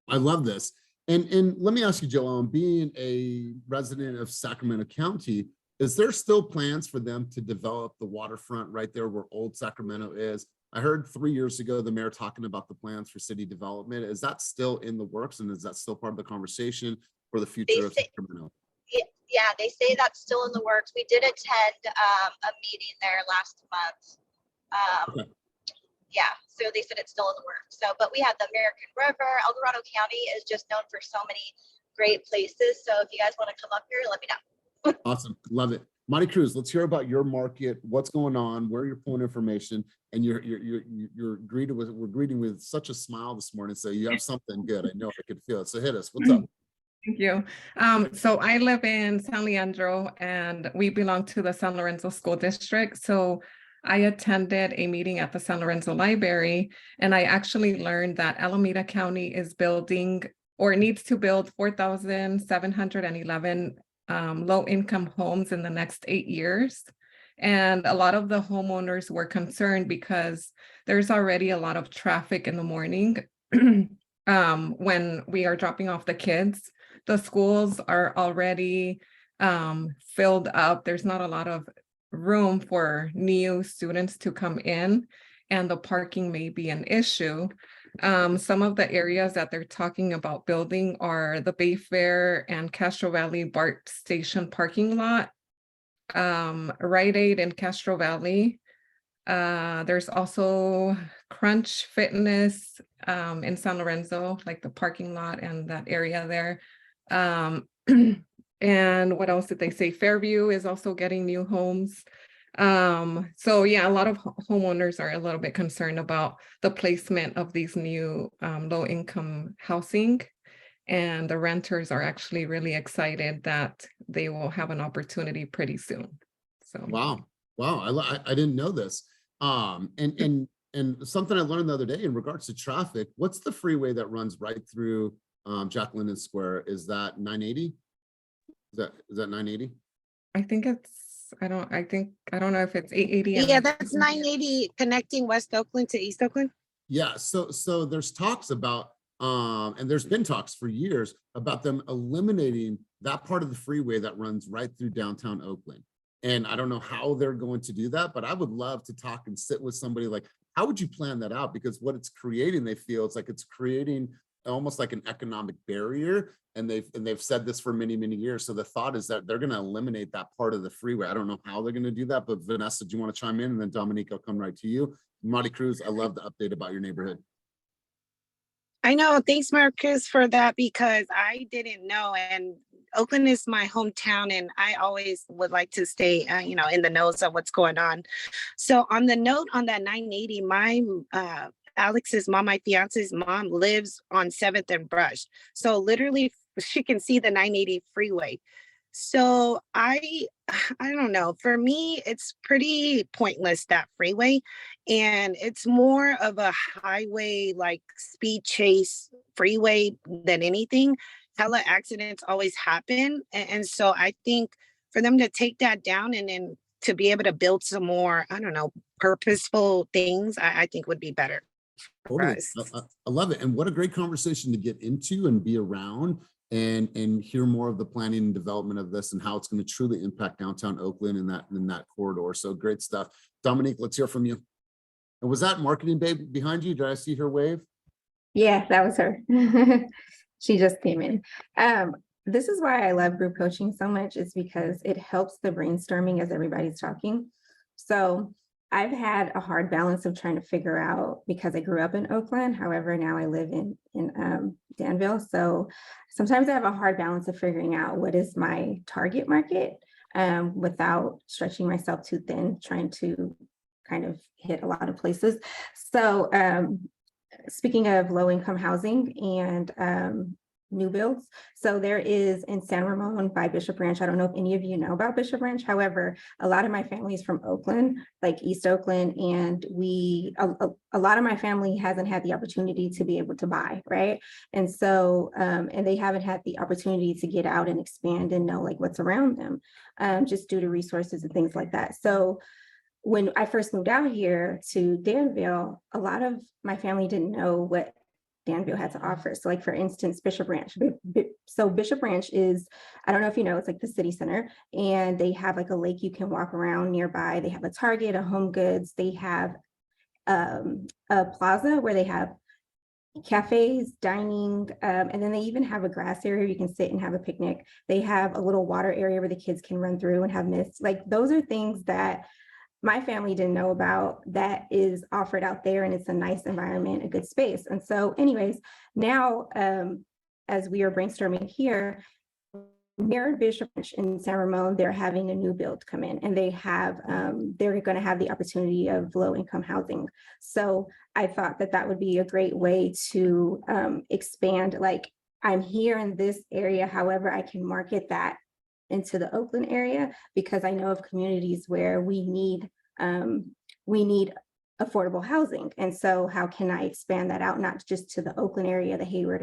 I love this. And let me ask you, Joellen, being a resident of Sacramento County, is there still plans for them to develop the waterfront right there where old Sacramento is? I heard 3 years ago the mayor talking about the plans for city development. Is that still in the works, and is that still part of the conversation for the future of Sacramento? Yeah, they say that's still in the works. We did attend a meeting there last month. Okay. Yeah, so they said it's still in the works. So, but we have the American River. El Dorado County is just known for so many great places. So if you guys want to come up here, let me know. Awesome, love it. Monty Cruz, let's hear about your market, what's going on, where you're pulling information, and you're greeted with, we're greeting with such a smile this morning. So you have something good. I know I could feel it. So hit us. What's up? Thank you. So I live in San Leandro, and we belong to the San Lorenzo School District. So I attended a meeting at the San Lorenzo Library, and I actually learned that Alameda County is building or needs to build 4,711 low-income homes in the next 8 years. And a lot of the homeowners were concerned because there's already a lot of traffic in the morning when we are dropping off the kids. The schools are already filled up. There's not a lot of room for new students to come in, and the parking may be an issue. Some of the areas that they're talking about building are the Bayfair and Castro Valley BART station parking lot, Rite Aid in Castro Valley. There's also Crunch Fitness in San Lorenzo, like the parking lot and that area there. And what else did they say? Fairview is also getting new homes. So yeah, a lot of homeowners are a little bit concerned about the placement of these new low-income housing, and the renters are actually really excited that they will have an opportunity pretty soon. So Wow, I didn't know this. And something I learned the other day in regards to traffic. What's the freeway that runs right through Jack London Square? Is that 980? Is that 980? I think it's, I don't know if it's 880. Yeah, that's 980 connecting West Oakland to East Oakland. Yeah, so there's talks about and there's been talks for years about them eliminating that part of the freeway that runs right through downtown Oakland. And I don't know how they're going to do that, but I would love to talk and sit with somebody like, how would you plan that out? Because what it's creating, they feel it's like it's creating almost like an economic barrier. And they've said this for many, many years. So the thought is that they're going to eliminate that part of the freeway. I don't know how they're going to do that, but Vanessa, do you want to chime in? And then Dominique, I'll come right to you. Monty Cruz, I love the update about your neighborhood. I know. Thanks, Marcus, for that, because I didn't know. And Oakland is my hometown, and I always would like to stay, in the knows of what's going on. So on the note on that 980, my Alex's mom, my fiance's mom, lives on 7th and Brush. So literally she can see the 980 freeway. So I don't know. For me, it's pretty pointless, that freeway. And it's more of a highway, like speed chase freeway than anything. Hella accidents always happen. And so I think for them to take that down and then to be able to build some more, I don't know, purposeful things, I think would be better for Totally. us. I love it. And what a great conversation to get into and be around and hear more of the planning and development of this and how it's going to truly impact downtown Oakland in that corridor. So great stuff. Dominique, let's hear from you. And was that marketing babe behind you? Did I see her wave? Yeah, that was her. She just came in. This is why I love group coaching so much, is because it helps the brainstorming as everybody's talking. So I've had a hard balance of trying to figure out, because I grew up in Oakland, however, now I live in Danville. So sometimes I have a hard balance of figuring out what is my target market without stretching myself too thin, trying to kind of hit a lot of places. So speaking of low income housing and new builds. So there is in San Ramon by Bishop Ranch. I don't know if any of you know about Bishop Ranch. However, a lot of my family is from Oakland, like East Oakland, and a lot of my family hasn't had the opportunity to be able to buy, right? And so, and they haven't had the opportunity to get out and expand and know like what's around them, just due to resources and things like that. So when I first moved out here to Danville, a lot of my family didn't know what Danville had to offer. So like, for instance, Bishop Ranch. So Bishop Ranch is, I don't know if you know, it's like the city center, and they have like a lake you can walk around nearby. They have a Target, a Home Goods. They have a plaza where they have cafes, dining, and then they even have a grass area you can sit and have a picnic. They have a little water area where the kids can run through and have mist. Like, those are things that my family didn't know about that is offered out there, and it's a nice environment, a good space. And so anyways, now as we are brainstorming here, near Bishop in San Ramon, they're having a new build come in, and they have they're going to have the opportunity of low income housing. So I thought that that would be a great way to expand, like, I'm here in this area, however, I can market that into the Oakland area, because I know of communities where we need affordable housing. And so how can I expand that out, not just to the Oakland area, the Hayward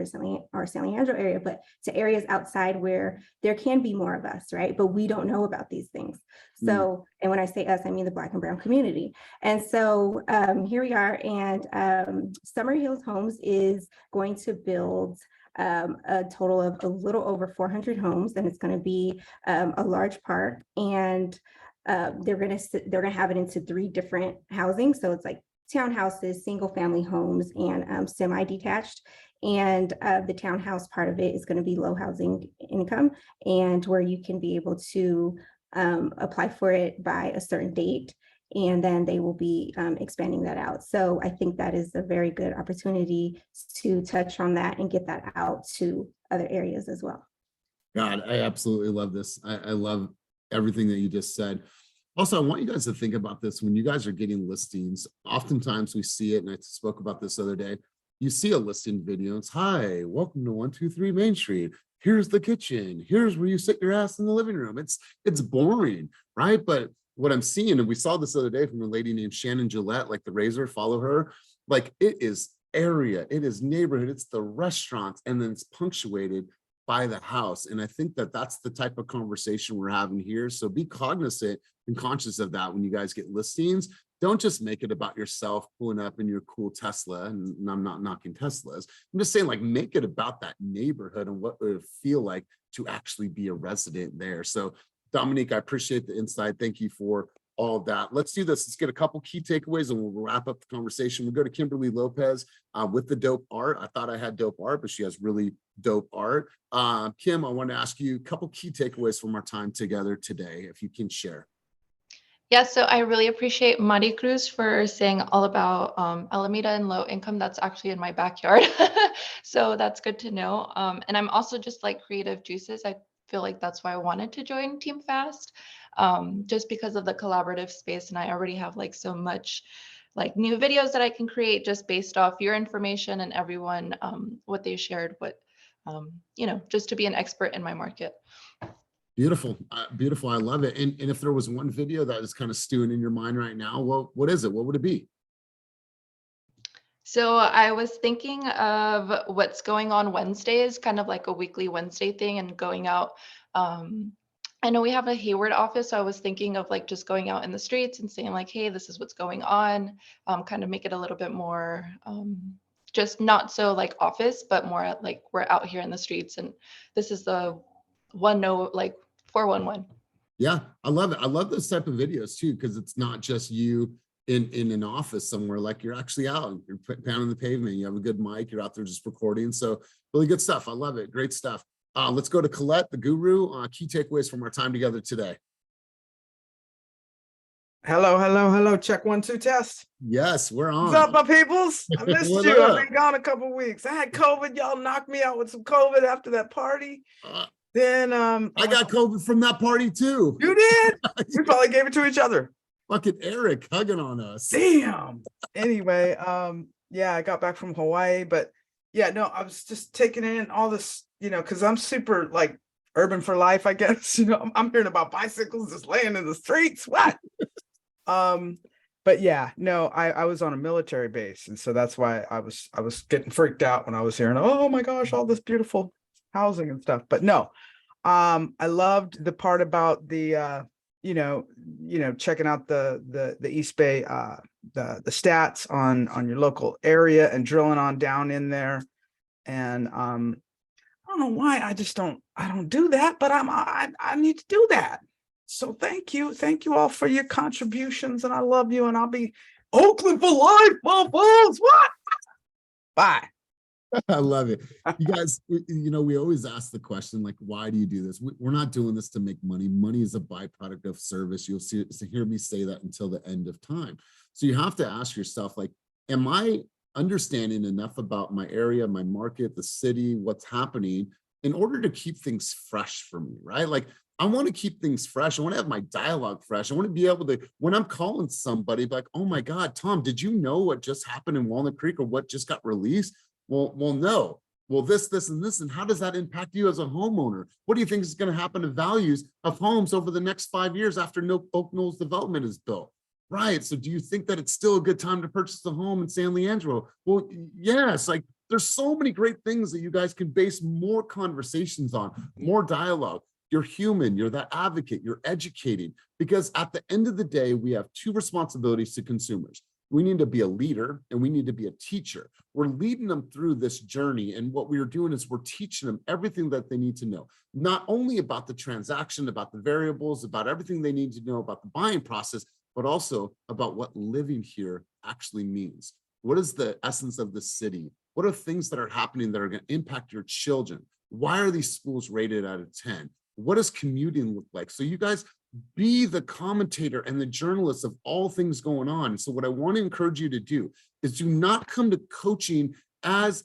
or San Leandro area, but to areas outside where there can be more of us, right? But we don't know about these things. So, and when I say us, I mean the Black and Brown community. And so here we are, and Summer Hills Homes is going to build a total of a little over 400 homes, and it's going to be a large park, and they're going to have it into 3 different housing. So it's like townhouses, single family homes, and semi-detached. And the townhouse part of it is going to be low housing income, and where you can be able to apply for it by a certain date, and then they will be expanding that out. So I think that is a very good opportunity to touch on that and get that out to other areas as well. God, I absolutely love this. I love everything that you just said. Also, I want you guys to think about this when you guys are getting listings. Oftentimes we see it, and I spoke about this the other day. You see a listing video, it's, hi, welcome to 123 Main Street. Here's the kitchen. Here's where you sit your ass in the living room. It's boring, right? But what I'm seeing, and we saw this the other day from a lady named Shannon Gillette, like the razor, follow her. Like, it is area, it is neighborhood, it's the restaurants, and then it's punctuated by the house. And I think that that's the type of conversation we're having here. So be cognizant and conscious of that when you guys get listings. Don't just make it about yourself pulling up in your cool Tesla. And I'm not knocking Teslas. I'm just saying, like, make it about that neighborhood and what would it feel like to actually be a resident there. So Dominique, I appreciate the insight. Thank you for all of that. Let's do this. Let's get a couple key takeaways and we'll wrap up the conversation. We'll go to Kimberly Lopez with the dope art. I thought I had dope art, but she has really dope art. Kim, I want to ask you a couple key takeaways from our time together today, if you can share. Yeah, so I really appreciate Mari Cruz for saying all about Alameda and low income. That's actually in my backyard. So that's good to know. And I'm also just like creative juices. I feel like that's why I wanted to join Team Fast, just because of the collaborative space. And I already have like so much like new videos that I can create just based off your information and everyone, what they shared, you know, just to be an expert in my market. Beautiful, beautiful. I love it. And if there was one video that is kind of stewing in your mind right now, well, what is it? What would it be? So I was thinking of what's going on Wednesdays, kind of like a weekly Wednesday thing, and going out. I know we have a Hayward office, so I was thinking of like just going out in the streets and saying like, hey, this is what's going on. Kind of make it a little bit more, just not so like office, but more like we're out here in the streets, and this is the 411. Yeah, I love it. I love those type of videos too, because it's not just you in an office somewhere, like you're actually out, you're pounding the pavement, you have a good mic, you're out there just recording. So really good stuff. I love it. Great stuff. Let's go to Colette, the guru. Key takeaways from our time together today. Hello, hello, hello. Check 1, 2 test. Yes, we're on. What's up, my peoples? I missed What you. up? I've been gone a couple weeks. I had COVID. Y'all knocked me out with some COVID after that party. Then I got COVID from that party too. You did? We probably gave it to each other. Fucking Eric hugging on us. Damn. Anyway, yeah, I got back from Hawaii, but yeah, no, I was just taking in all this, you know, because I'm super like urban for life, I guess. You know, I'm hearing about bicycles just laying in the streets. What? But yeah, no, I was on a military base, and so that's why I was getting freaked out when I was hearing, oh my gosh, all this beautiful housing and stuff. But no, I loved the part about the you know, checking out the East Bay, the stats on your local area and drilling on down in there. And I don't know why I don't do that, but I need to do that. So thank you all for your contributions, and I love you, and I'll be Oakland for life, motherfuckers. What? Bye. I love it. You guys, you know, we always ask the question, like, why do you do this? We're not doing this to make money. Money is a byproduct of service. You'll hear me say that until the end of time. So you have to ask yourself, like, am I understanding enough about my area, my market, the city, what's happening in order to keep things fresh for me, right? Like, I want to keep things fresh. I want to have my dialogue fresh. I want to be able to, when I'm calling somebody, like, oh my God, Tom, did you know what just happened in Walnut Creek or what just got released? Well, no. Well, this, and this, and how does that impact you as a homeowner? What do you think is going to happen to values of homes over the next 5 years after Oak Knolls development is built? Right. So do you think that it's still a good time to purchase a home in San Leandro? Well, yes. Like, there's so many great things that you guys can base more conversations on, more dialogue. You're human, you're that advocate, you're educating, because at the end of the day, we have two responsibilities to consumers. We need to be a leader and we need to be a teacher. We're leading them through this journey. And what we're doing is we're teaching them everything that they need to know, not only about the transaction, about the variables, about everything they need to know about the buying process, but also about what living here actually means. What is the essence of the city? What are things that are happening that are going to impact your children? Why are these schools rated out of 10? What does commuting look like? So you guys be the commentator and the journalist of all things going on. So what I want to encourage you to do is do not come to coaching as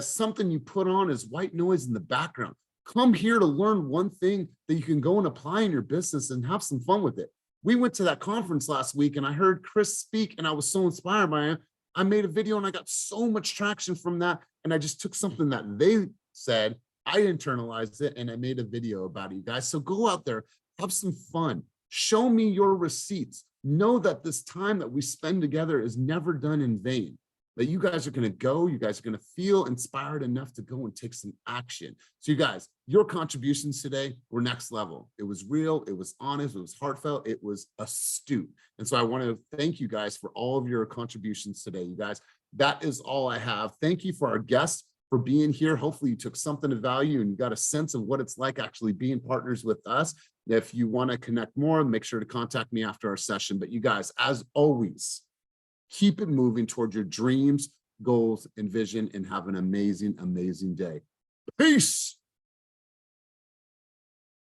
something you put on as white noise in the background. Come here to learn one thing that you can go and apply in your business and have some fun with it. We went to that conference last week and I heard Chris speak and I was so inspired by him. I made a video and I got so much traction from that. And I just took something that they said, I internalized it, and I made a video about it, you guys. So go out there, have some fun. Show me your receipts. Know that this time that we spend together is never done in vain. That you guys are going to go, you guys are going to feel inspired enough to go and take some action. So you guys, your contributions today were next level. It was real, it was honest, it was heartfelt, it was astute. And so I want to thank you guys for all of your contributions today, you guys. That is all I have. Thank you for our guests for being here. Hopefully you took something of value and you got a sense of what it's like actually being partners with us. If you want to connect more, make sure to contact me after our session. But you guys, as always, keep it moving toward your dreams, goals, and vision, and have an amazing, amazing day. Peace.